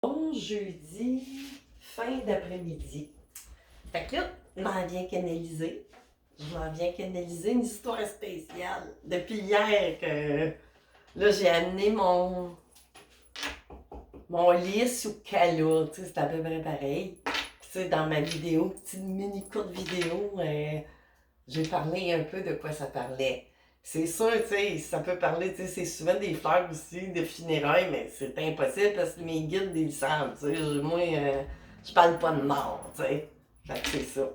Bon jeudi, fin d'après-midi. Fait que là, je m'en viens canaliser. Je m'en viens canaliser une histoire spéciale. Depuis hier que là, j'ai amené mon lit sous cala. Tu sais, c'est à peu près pareil. Puis, tu sais, dans ma vidéo, petite mini courte vidéo, j'ai parlé un peu de quoi ça parlait. C'est sûr, tu sais, ça peut parler, tu sais, c'est souvent des fleurs aussi, de funérailles, mais c'est impossible parce que mes guides, ils le savent, tu sais. Moi, je parle pas de mort, tu sais. Fait que c'est ça.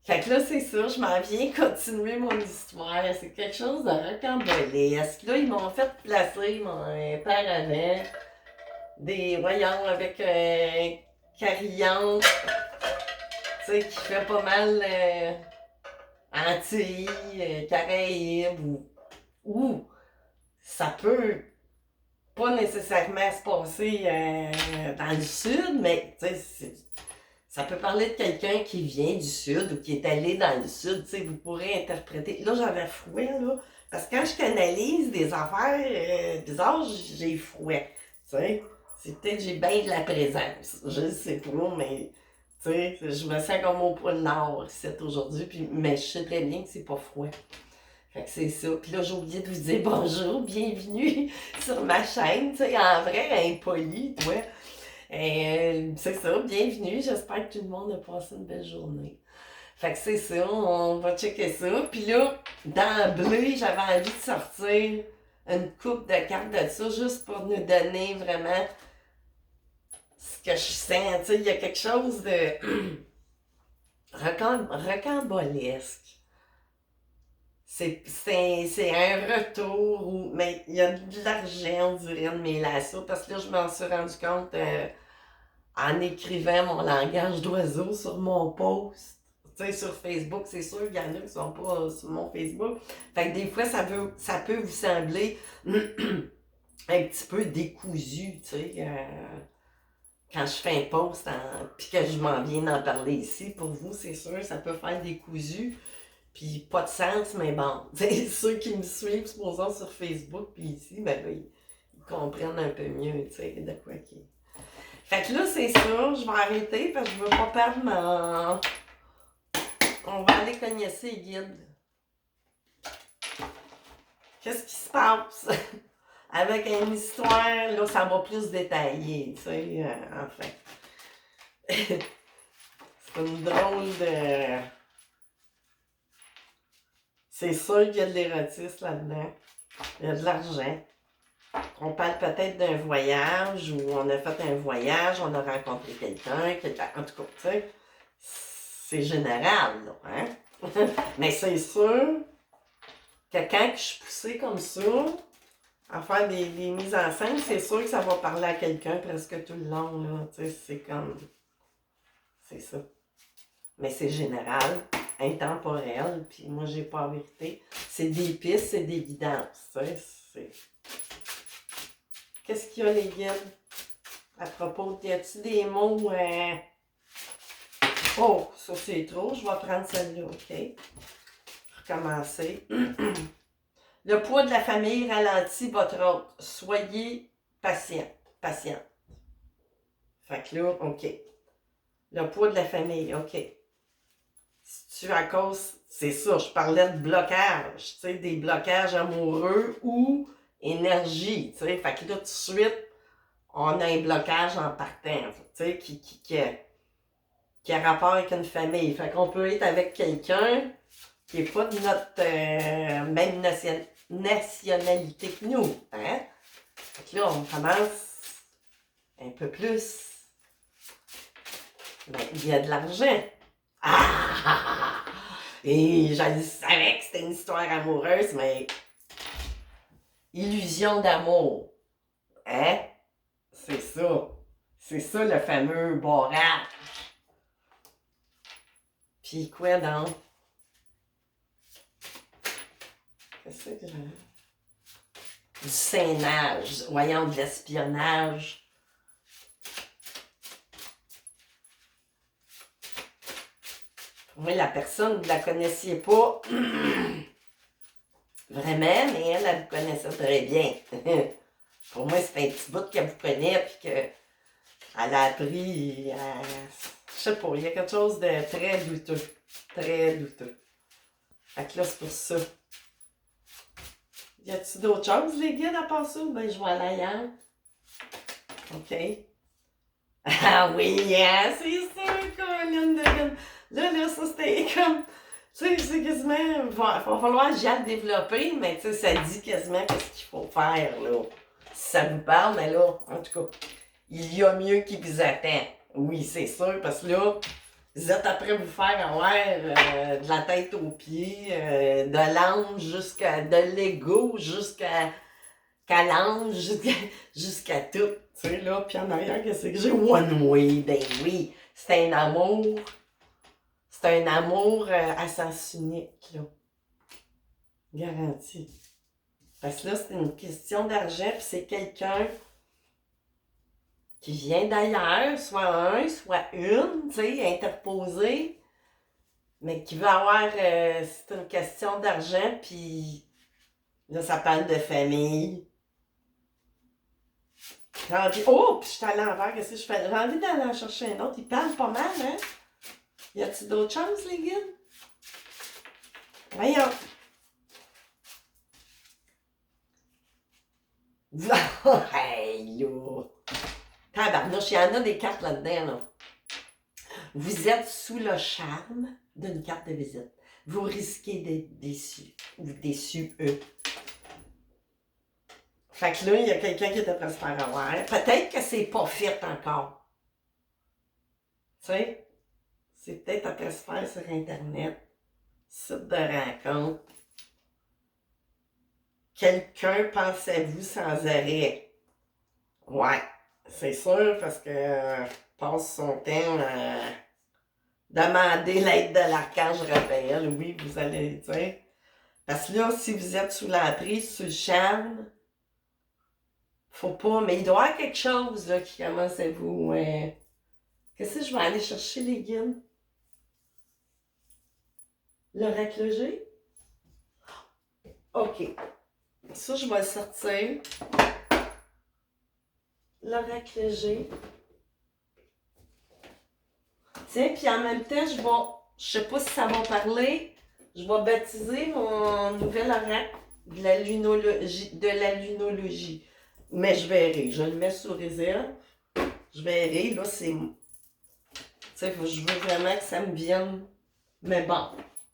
Fait que là, c'est ça, je m'en viens continuer mon histoire. C'est quelque chose de rocambolesque. Là, ils m'ont fait placer mon père avant des voyants avec un carillon, tu sais, qui fait pas mal Antilles, Caraïbes, ou ça peut pas nécessairement se passer dans le sud, mais ça peut parler de quelqu'un qui vient du sud ou qui est allé dans le sud, vous pourrez interpréter. Là, j'avais froid, là, parce que quand je canalise des affaires bizarres, j'ai froid, tu sais. C'est peut-être que j'ai bien de la présence, je sais pas, mais tu sais, je me sens comme au pôle Nord ici aujourd'hui, mais je sais très bien que c'est pas froid. Fait que c'est ça. Puis là, j'ai oublié de vous dire bonjour, bienvenue sur ma chaîne, tu sais, en vrai, impoli, toi. C'est ça, bienvenue. J'espère que tout le monde a passé une belle journée. Fait que c'est ça, on va checker ça. Puis là, d'emblée, j'avais envie de sortir une coupe de cartes de ça, juste pour nous donner vraiment ce que je sens. Tu sais, il y a quelque chose de rocambolesque. C'est un retour où, mais il y a de l'argent, on dirait, de mes lassos, parce que là, je m'en suis rendu compte en écrivant mon langage d'oiseau sur mon post. Tu sais, sur Facebook, c'est sûr qu'il y en a qui sont pas sur mon Facebook. Fait que des fois, ça peut vous sembler un petit peu décousu, tu sais, quand je fais un post, puis que je m'en viens d'en parler ici. Pour vous, c'est sûr, ça peut faire décousu. Puis pas de sens, mais bon, ceux qui me suivent, supposons sur Facebook, puis ici, ben là, ils comprennent un peu mieux, tu sais, de quoi qui. Fait que là, c'est ça, je vais arrêter parce que je veux pas perdre ma. On va aller cogner les guides. Qu'est-ce qui se passe? Avec une histoire, là, ça va plus détailler, tu sais, enfin. C'est une drôle de. C'est sûr qu'il y a de l'érotisme là-dedans. Il y a de l'argent. On parle peut-être d'un voyage où on a fait un voyage, on a rencontré quelqu'un, en tout cas, tu sais, c'est général, là, hein? Mais c'est sûr que quand je suis poussée comme ça, à faire des mises en scène, c'est sûr que ça va parler à quelqu'un presque tout le long, là, tu sais, c'est comme, c'est ça. Mais c'est général, intemporel, puis moi, j'ai pas la vérité. C'est des pistes, c'est des guidances, tu sais, c'est. Qu'est-ce qu'il y a, les guides? À propos, y a-t-il des mots? Oh, ça c'est trop. Je vais prendre celle-là, OK? Recommencer. Le poids de la famille ralentit votre hôte. Soyez patient. Patient. Fait que là, OK. Le poids de la famille, OK. Si tu à cause, c'est ça, je parlais de blocage, tu sais, des blocages amoureux ou énergie, tu sais. Fait que là, tout de suite, on a un blocage en partant, tu sais, qui a rapport avec une famille. Fait qu'on peut être avec quelqu'un qui n'est pas de notre même nationalité que nous. Hein? Fait que là, on commence un peu plus. Ben, il y a de l'argent. Ah! Et je savais que c'était une histoire amoureuse, mais illusion d'amour. Hein? C'est ça. C'est ça le fameux barrage. Puis quoi donc? Qu'est-ce que j'ai? Du scénage, voyons, de l'espionnage. Moi, la personne, vous ne la connaissiez pas vraiment, mais elle vous connaissait très bien. Pour moi, c'est un petit bout qu'elle vous connaît, puis que Elle a appris à... Je sais pas, il y a quelque chose de très douteux. Très douteux. Fait que là, c'est pour ça. Y a-t-il d'autres choses, les guides, à part ça? Ben, je vais aller ailleurs. OK. Ah oui, hein, c'est sûr, Colin de Lune. Là, ça, c'était comme... Tu sais, c'est quasiment... Il va falloir j'ai à le développer, mais tu sais, ça dit quasiment qu'est-ce qu'il faut faire, là. Si ça vous parle, mais là, en tout cas, il y a mieux qui vous attend. Oui, c'est sûr, parce que là, vous êtes après vous faire avoir de la tête aux pieds, de l'ange jusqu'à... de l'ego qu'à l'ange, jusqu'à tout. Tu sais, là, puis en arrière, qu'est-ce que j'ai? One way, ben oui, c'est un amour. C'est un amour à sens unique, là. Garanti. Parce que là, c'est une question d'argent, puis c'est quelqu'un qui vient d'ailleurs, soit un, soit une, tu sais, interposé, mais qui veut avoir, c'est une question d'argent, puis là, ça parle de famille. J'ai envie, oh, puis je suis allée à l'envers, qu'est-ce que je fais? J'ai envie d'aller en chercher un autre, il parle pas mal, hein? Y a-t-il d'autres chances, les guides? Voyons. Hey, là! Tabarnouche, il y en a des cartes là-dedans, là. Vous êtes sous le charme d'une carte de visite. Vous risquez d'être déçu ou déçu, eux. Fait que là, il y a quelqu'un qui était prêt à se faire avoir. Peut-être que c'est pas fait encore. Tu sais, c'est peut-être après se faire sur Internet, site de rencontre. Quelqu'un pense à vous sans arrêt. Ouais, c'est sûr, parce que passe son temps à demander l'aide de l'archange Raphaël. Oui, vous allez dire. Parce que là, si vous êtes sous l'emprise, sous le charme, faut pas. Mais il doit y avoir quelque chose là, qui commence à vous. Qu'est-ce que je vais aller chercher, les guides? L'oracle G? OK. Ça, je vais le sortir. L'oracle G. Tiens, puis en même temps, je sais pas si ça va parler, je vais baptiser mon nouvel oracle de la lunologie. Mais je verrai, je le mets sous réserve. Je verrai, là, c'est... Tu sais, je veux vraiment que ça me vienne. Mais bon,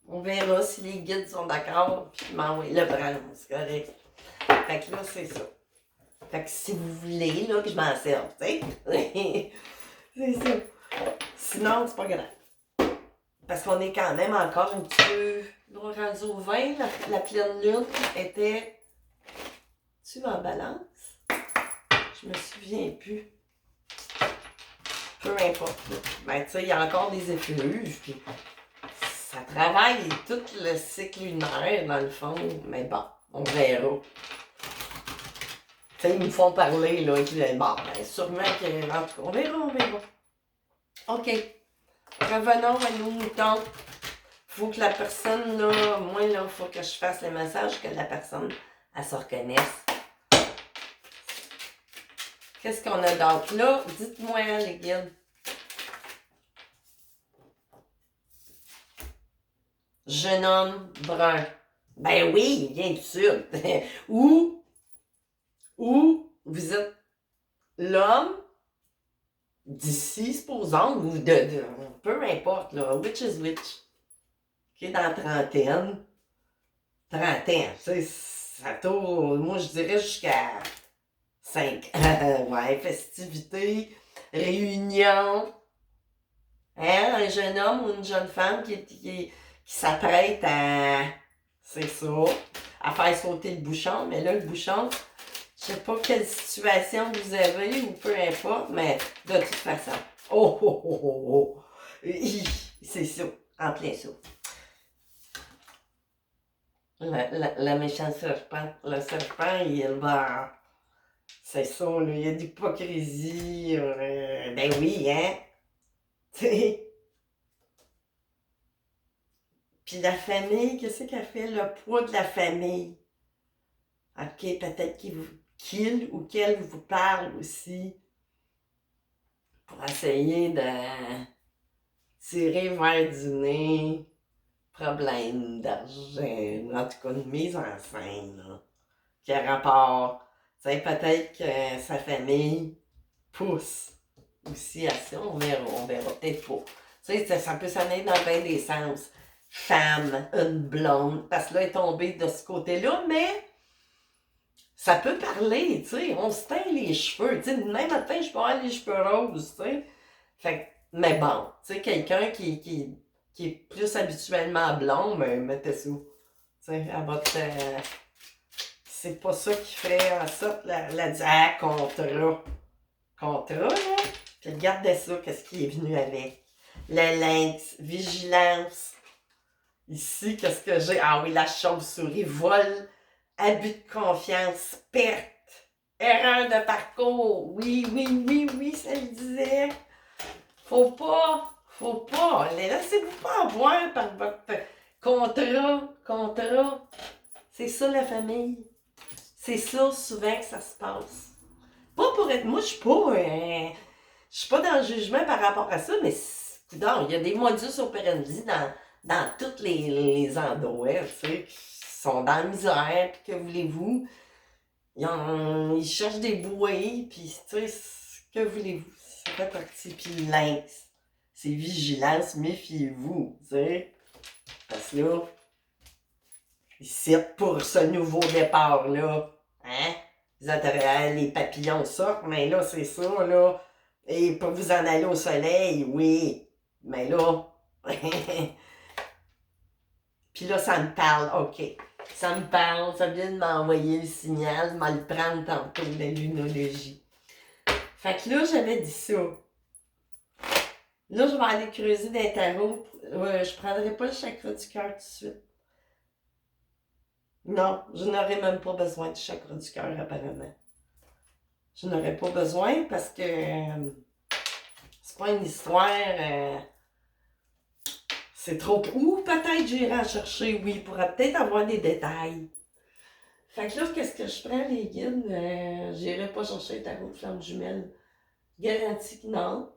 on verra si les guides sont d'accord, puis m'envoient le prendre, c'est correct. Fait que là, c'est ça. Fait que si vous voulez, là, que je m'en serve, tu sais. C'est ça. Sinon, c'est pas grave. Parce qu'on est quand même encore un petit peu... Rendu au 20, la pleine lune était... Tu en balance? Je me souviens plus. Peu importe. Ben, tu sais, il y a encore des effluves, puis ça travaille tout le cycle lunaire, dans le fond. Mais bon, on verra. Tu sais, ils me font parler, là, et puis bon, ben, sûrement que... En tout cas, on verra, on verra. OK. Revenons à nos moutons. Faut que la personne, là, moi, là, faut que je fasse le message, que la personne, elle se reconnaisse. Qu'est-ce qu'on a d'autre là? Dites-moi, les guides. Jeune homme brun. Ben oui, il vient du sud. ou vous êtes l'homme d'ici, supposons, ou peu importe, là, which is which. Qui est dans la trentaine. 30 ans, tu sais, ça tourne, moi je dirais jusqu'à 5. Ouais, festivités, réunions. Hein, un jeune homme ou une jeune femme qui s'apprête à, c'est ça, à faire sauter le bouchon. Mais là, le bouchon, je sais pas quelle situation vous avez ou peu importe, mais de toute façon. Oh, oh, oh, oh, oh. C'est ça, en plein ça. Le méchant serpent. Le serpent, il va... C'est ça, là, il y a de l'hypocrisie. Ben oui, hein? Tu sais. Puis la famille, qu'est-ce qu'elle fait? Le poids de la famille. OK, peut-être qu'il ou qu'elle vous parle aussi. essayer de tirer vers du nez, problème d'argent, en tout cas une mise en scène, là, qui a rapport. Tu sais, peut-être que sa famille pousse aussi à ça, on verra peut-être pas. Tu sais, ça peut s'amener dans bien des sens. Femme, une blonde, parce que là, elle est tombée de ce côté-là, mais ça peut parler, tu sais, on se teint les cheveux, tu sais, demain matin, je peux avoir les cheveux roses, tu sais. Fait mais bon, tu sais, quelqu'un qui est plus habituellement blond, mais mettez ça. Tu sais, à votre... c'est pas ça qui ferait en sorte la dire, ah, contrat, là. Puis regardez ça, qu'est-ce qui est venu avec. Le lynx, vigilance. Ici, qu'est-ce que j'ai? Ah oui, la chauve-souris, vol, abus de confiance, perte, erreur de parcours. Oui, ça le disait. Faut pas. Laissez-vous pas avoir par votre contrat. C'est ça la famille. C'est ça souvent que ça se passe. Pas pour être. Moi, je suis pas dans le jugement par rapport à ça, mais non, il y a des modus operandi dans tous les endroits, tu sais, qui sont dans la misère, puis que voulez-vous? Ils cherchent des bouées, puis tu sais, que voulez-vous? Ça fait partie. Puis lynx, c'est vigilance, méfiez-vous, tu sais. Parce que là, ici, pour ce nouveau départ-là, hein? Vous êtes, les papillons sortent, mais là, c'est ça, là. Et pour vous en aller au soleil, oui. Mais là, puis là, ça me parle, OK. Ça me parle, ça vient de m'envoyer le signal, je vais le prendre tantôt, la lunologie. Fait que là, j'avais dit ça. Là, je vais aller creuser des tarots. Je prendrai pas le chakra du cœur tout de suite. Non, je n'aurais même pas besoin du chakra du cœur, apparemment. Je n'aurais pas besoin parce que c'est pas une histoire... c'est trop... Ou peut-être j'irai en chercher, oui, pour peut-être avoir des détails. Fait que là, qu'est-ce que je prends, les guides? J'irai pas chercher un tarot de flamme jumelle. Garantie que non.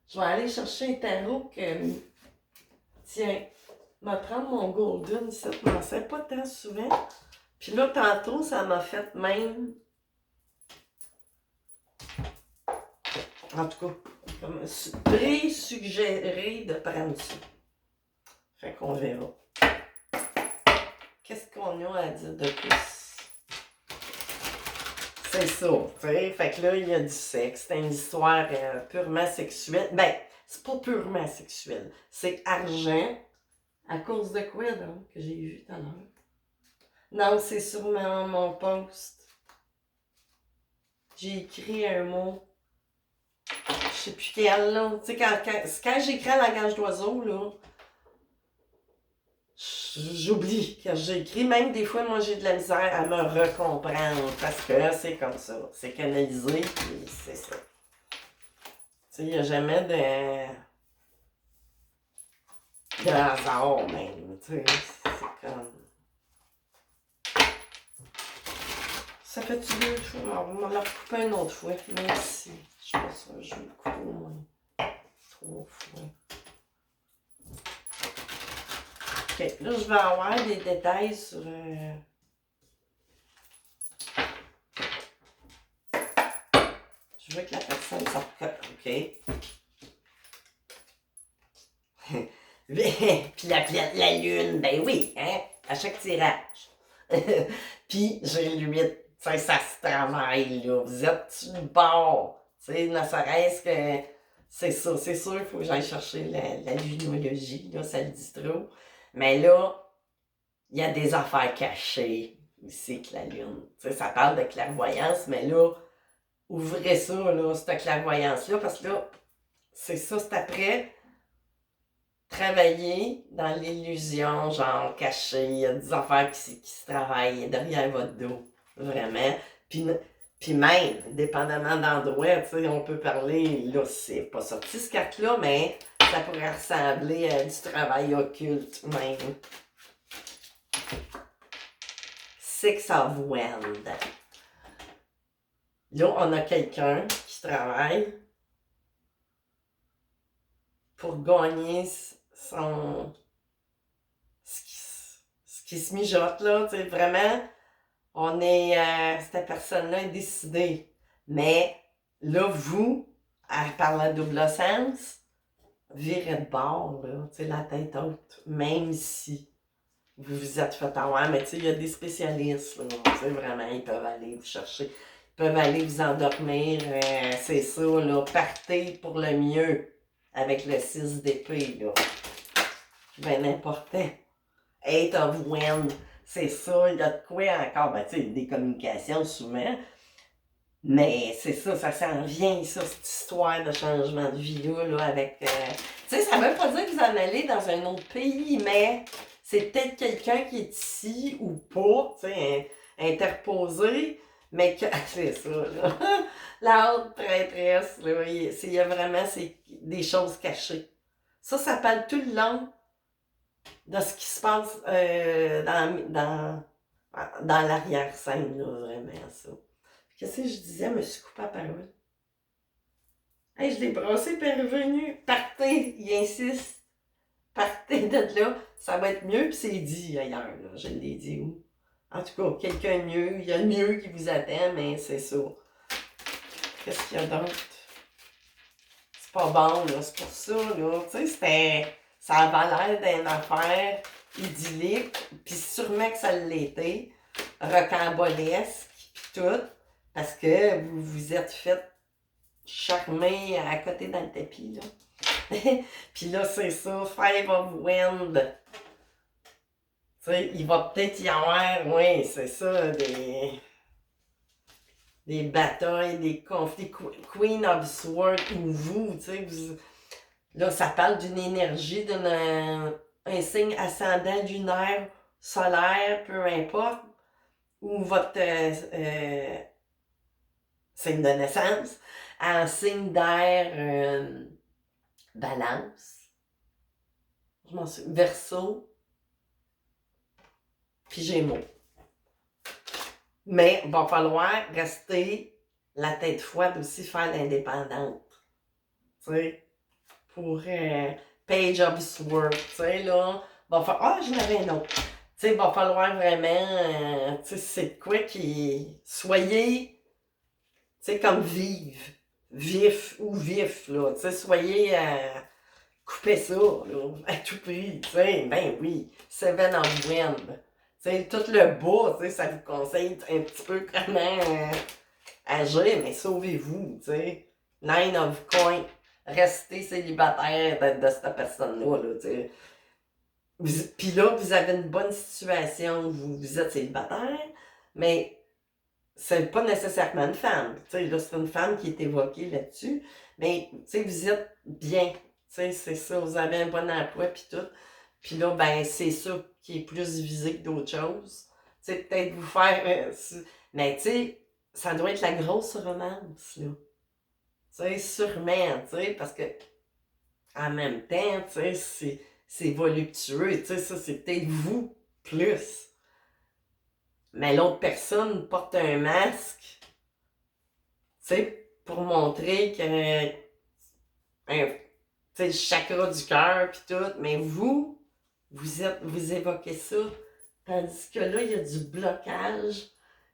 Je vais aller chercher un tarot que... Tiens, je vais prendre mon golden, ça ne m'en sert pas tant souvent. Puis là, tantôt, ça m'a fait même... En tout cas, comme pré-suggéré de prendre ça. Fait qu'on verra. Qu'est-ce qu'on a à dire de plus? C'est ça, tu sais. Fait que là, il y a du sexe. C'est une histoire purement sexuelle. Ben, c'est pas purement sexuel. C'est argent. À cause de quoi, donc, que j'ai vu tout à l'heure? Non, c'est sur mon post. J'ai écrit un mot. Je sais plus quel, là. Tu sais, quand j'écris en langage d'oiseau, là, j'oublie quand j'écris. Même des fois, moi, j'ai de la misère à me recomprendre parce que c'est comme ça. C'est canalisé, puis c'est ça. Tu sais, il n'y a jamais de hasard, même. Tu sais, c'est comme... Ça fait-tu 2 fois? On va la recouper une autre fois. Merci. Je pense que je vais le couper au moins 3 fois. Ok, là, je vais avoir des détails sur... Je veux que la personne sorte. Ok. Puis la lune, ben oui, hein, à chaque tirage. Puis j'ai l'8, ça se travaille, là. Vous êtes sur le bord. Tu sais, ne serait-ce que. C'est ça, c'est sûr, il faut que j'aille chercher la lunologie, là, ça le dit trop. Mais là, il y a des affaires cachées aussi que la lune. Tu sais, ça parle de clairvoyance, mais là, ouvrez ça, là, cette clairvoyance-là, parce que là, c'est ça, c'est après travailler dans l'illusion, genre caché, il y a des affaires qui se travaillent derrière votre dos, vraiment. Puis même, dépendamment d'endroit, tu sais, on peut parler, là, c'est pas sorti ce carte-là, mais ça pourrait ressembler à du travail occulte, même. Six of Wands. Là, on a quelqu'un qui travaille pour gagner son... ce qui se mijote, là, tu sais, vraiment, on est... cette personne-là est décidée. Mais là, vous, par la double sens, virez de bord, là, tu sais, la tête haute, même si vous vous êtes fait avoir, mais tu sais, il y a des spécialistes, là, tu sais, vraiment, ils peuvent aller vous chercher, ils peuvent aller vous endormir, c'est ça, là, partez pour le mieux avec le 6 d'épée, là, ben important, 8 of Wind, c'est ça, il y a de quoi encore, ben tu sais, des communications souvent, mais c'est ça, ça s'en vient, ça, cette histoire de changement de vie-là, là, avec... tu sais, ça veut pas dire que vous en allez dans un autre pays, mais c'est peut-être quelqu'un qui est ici ou pas, tu sais, interposé, mais que... C'est ça, là. La haute traîtresse, là, il y a vraiment des choses cachées. Ça parle tout le long de ce qui se passe dans l'arrière-scène, là, vraiment, ça. Qu'est-ce que je disais? Je me suis coupée la parole. Hey, je l'ai brassé, puis elle est revenue. Partez, il insiste. Partez de là, ça va être mieux, puis c'est dit ailleurs, là. Je l'ai dit où? En tout cas, quelqu'un mieux, il y a mieux qui vous attend, mais c'est ça. Qu'est-ce qu'il y a d'autre? C'est pas bon, là, c'est pour ça, là. Tu sais, ça avait l'air d'une affaire idyllique, puis sûrement que ça l'était, rocambolesque, puis tout. Parce que vous vous êtes fait charmer à côté dans le tapis, là. Puis là, c'est ça, Five of Wind. Tu sais, il va peut-être y avoir, oui, c'est ça, des batailles, des conflits. Queen of Swords, ou vous, tu sais, là, ça parle d'une énergie, un signe ascendant lunaire, solaire, peu importe, ou votre signe de naissance, en signe d'air, balance, je m'en souviens, verseau, puis gémeaux. Mais il va falloir rester la tête froide aussi, faire l'indépendante. Tu sais, pour Page of Swords, tu sais, là, va falloir... Ah, j'en avais un autre. Tu sais, il va falloir vraiment, tu sais, c'est quoi qui... Soyez... Tu sais, comme vif ou vif, là. Tu sais, soyez... coupez ça, là, à tout prix. Tu sais, ben oui, Seven of Wind. Tu sais, tout le bas, tu sais, ça vous conseille un petit peu comment agir, mais sauvez-vous, tu sais. Nine of Coins. Restez célibataire de cette personne-là, là, tu sais. Puis là, vous avez une bonne situation, vous êtes célibataire, mais c'est pas nécessairement une femme. Tu sais, là, c'est une femme qui est évoquée là-dessus. Mais, tu sais, vous êtes bien. Tu sais, c'est ça, vous avez un bon emploi, puis tout. Puis là, ben, c'est ça qui est plus visé que d'autres choses. Tu sais, peut-être vous faire... mais, tu sais, ça doit être la grosse romance, là. Tu sais, sûrement, tu sais, parce que, en même temps, tu sais, c'est voluptueux. Tu sais, ça, c'est peut-être vous plus. Mais l'autre personne porte un masque, tu sais, pour montrer que, tu sais, le chakra du cœur puis tout, mais vous évoquez ça, tandis que là, il y a du blocage,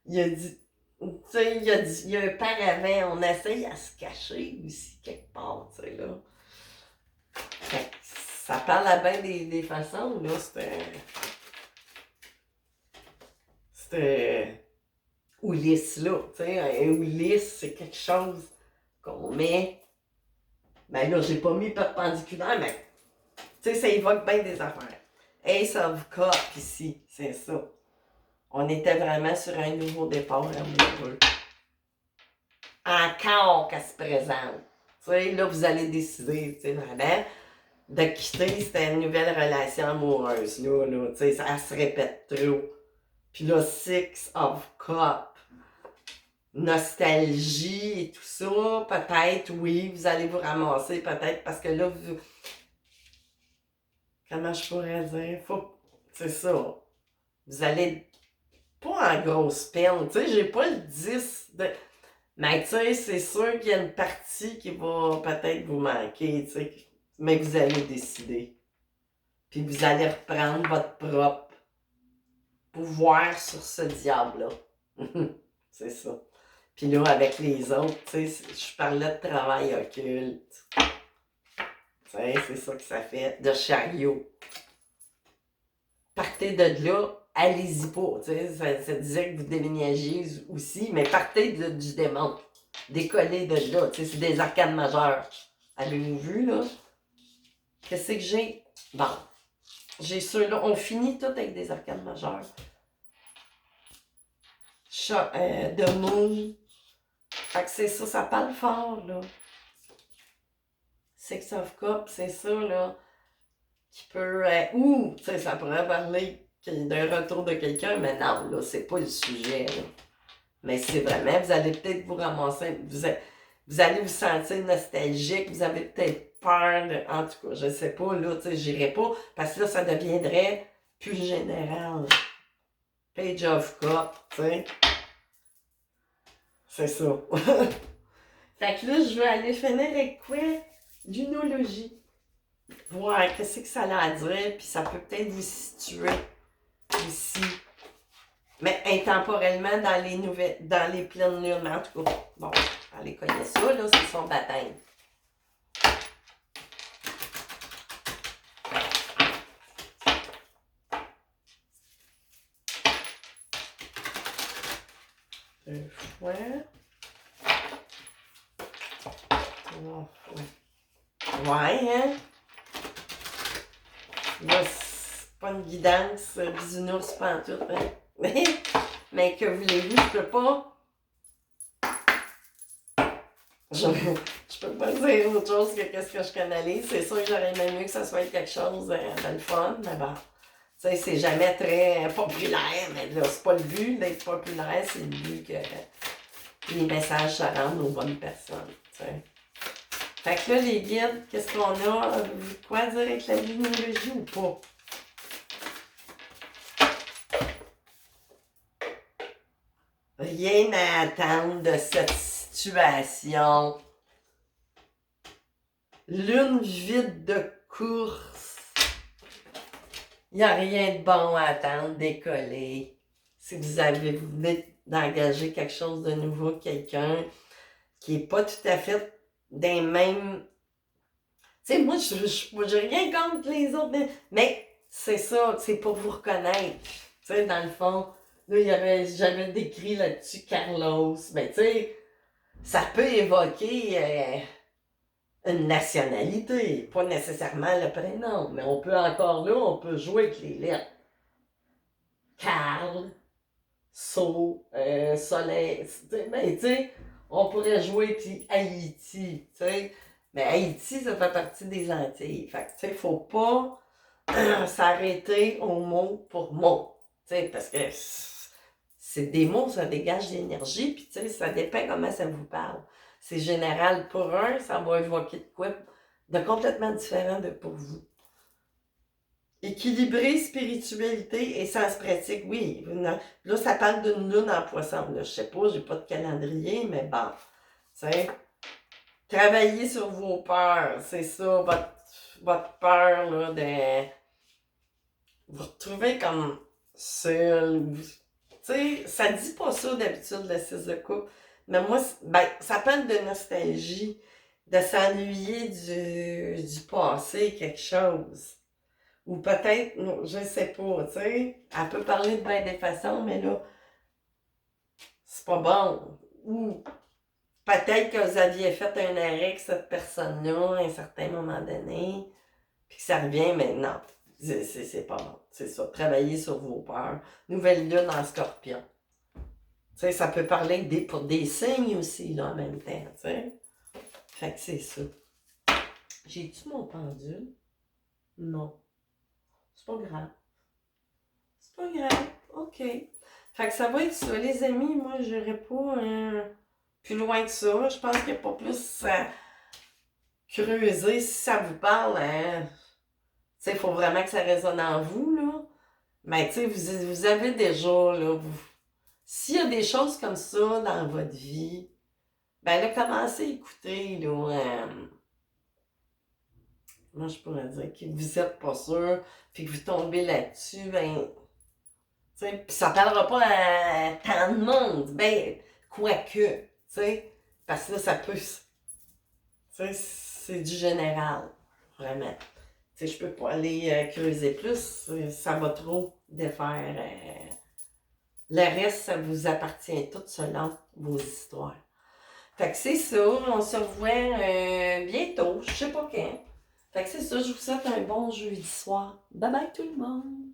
il y a du, tu sais, il y a un paravent, on essaye à se cacher aussi quelque part, tu sais, là. Fait que ça parle à bien des façons, là, c'était Ulysse là, tu sais, un Ulysse, c'est quelque chose qu'on met, ben là, j'ai pas mis perpendiculaire, mais, tu sais, ça évoque bien des affaires. Ace of Cup ici, c'est ça. On était vraiment sur un nouveau départ amoureux. Encore qu'elle se présente. Tu sais, là, vous allez décider, tu sais, vraiment, de quitter cette nouvelle relation amoureuse, là, tu sais, ça se répète trop. Puis là, Six of Cup. Nostalgie et tout ça, peut-être, oui, vous allez vous ramasser, peut-être, parce que là, vous... Comment je pourrais dire? C'est ça. Vous allez pas en grosse peine, tu sais, j'ai pas le 10 de... Mais tu sais, c'est sûr qu'il y a une partie qui va peut-être vous manquer, tu sais. mais vous allez décider. Puis vous allez reprendre votre propre pouvoir sur ce diable-là. C'est ça. Puis là, avec les autres, tu sais, je parlais de travail occulte. Tu sais, c'est ça que ça fait, de chariot. Partez de là, allez-y pas. Tu sais, ça disait que vous déménagiez aussi, mais partez du démon. Décollez de là. Tu sais, c'est des arcades majeures. Avez-vous vu, là? Qu'est-ce que j'ai? Bon. J'ai ceux-là. On finit tout avec des arcades majeures. De Moon. Fait que c'est ça, ça parle fort, là. Six of Cups, c'est ça, là. Qui peut. Ou, tu sais, ça pourrait parler d'un retour de quelqu'un, mais non, là, c'est pas le sujet, là. Mais c'est vraiment, vous allez peut-être vous ramasser, vous allez vous sentir nostalgique, vous avez peut-être peur, en tout cas, je sais pas, là, tu sais, j'irai pas, parce que là, ça deviendrait plus général. Page of Cup, tu sais. C'est ça. Fait que là, je vais aller finir avec quoi? L'unologie. Voir qu'est-ce que ça a à dire, puis ça peut peut-être vous situer ici. Mais intemporellement dans les pleines lunes, en tout cas. Bon, allez connaître ça, là, c'est son baptême. Deux fois. Trois fois. Ouais, hein? Là, c'est pas une guidance bisounours pantoute, hein? Mais que voulez-vous, je peux pas. Je peux pas dire autre chose que qu'est-ce que je canalise. C'est sûr que j'aurais aimé mieux que ça soit quelque chose de le fun, mais bon. Tu sais, c'est jamais très populaire, mais là, c'est pas le but d'être populaire, c'est le but que les messages se rendent aux bonnes personnes, tu sais. Fait que là, les guides, qu'est-ce qu'on a? Quoi dire avec la numérologie ou pas? Rien à attendre de cette situation. Lune vide de course. Il n'y a rien de bon à attendre, décoller. Si vous venez d'engager quelque chose de nouveau, quelqu'un qui n'est pas tout à fait des mêmes. Tu sais, moi, je rien contre les autres, mais c'est ça, c'est pour vous reconnaître. Tu sais, dans le fond, là, j'avais décrit là-dessus Carlos. Mais tu sais, ça peut évoquer une nationalité, pas nécessairement le prénom, mais on peut encore là, on peut jouer avec les lettres. Carl, Soleil, ben, tu sais, on pourrait jouer, puis Haïti, tu sais. Mais Haïti, ça fait partie des Antilles. Fait que, tu sais, faut pas s'arrêter au mot pour mot. Tu sais, parce que c'est des mots, ça dégage de l'énergie, puis tu sais, ça dépend comment ça vous parle. C'est général pour un, ça va évoquer de quoi de complètement différent de pour vous. Équilibrer spiritualité et sens pratique, oui. Là, ça parle d'une lune en poisson. Là, je sais pas, j'ai pas de calendrier, mais bon. T'sais, travailler sur vos peurs, c'est ça, votre peur là, de vous retrouver comme seul. Tu sais, ça dit pas ça d'habitude, le 6 de coupe. Mais moi, ben, ça parle de nostalgie, de s'ennuyer du passé, quelque chose. Ou peut-être, non, je sais pas, tu sais. Elle peut parler de bien des façons, mais là, c'est pas bon. Ou peut-être que vous aviez fait un arrêt avec cette personne-là à un certain moment donné, puis que ça revient, mais non, c'est pas bon. C'est ça, travailler sur vos peurs. Nouvelle lune en scorpion. Tu sais, ça peut parler pour des signes aussi, là, en même temps, tu sais. Fait que c'est ça. J'ai-tu mon pendule? Non. C'est pas grave. C'est pas grave. OK. Fait que ça va être ça, les amis. Moi, je n'irai pas plus loin que ça. Je pense qu'il n'y a pas plus à creuser. Si ça vous parle, hein, tu sais, il faut vraiment que ça résonne en vous, là. Mais tu sais, vous avez déjà, là, s'il y a des choses comme ça dans votre vie, ben là, commencez à écouter, là, moi je pourrais dire que vous êtes pas sûr, puis que vous tombez là-dessus, ben, tu sais, puis ça parlera pas à tant de monde, ben, quoique, tu sais, parce que là, ça peut, tu sais, c'est du général, vraiment. Tu sais, je peux pas aller creuser plus, ça va trop défaire. Le reste, ça vous appartient tout selon vos histoires. Fait que c'est ça, on se revoit bientôt, je sais pas quand. Fait que c'est ça, je vous souhaite un bon jeudi soir. Bye bye tout le monde!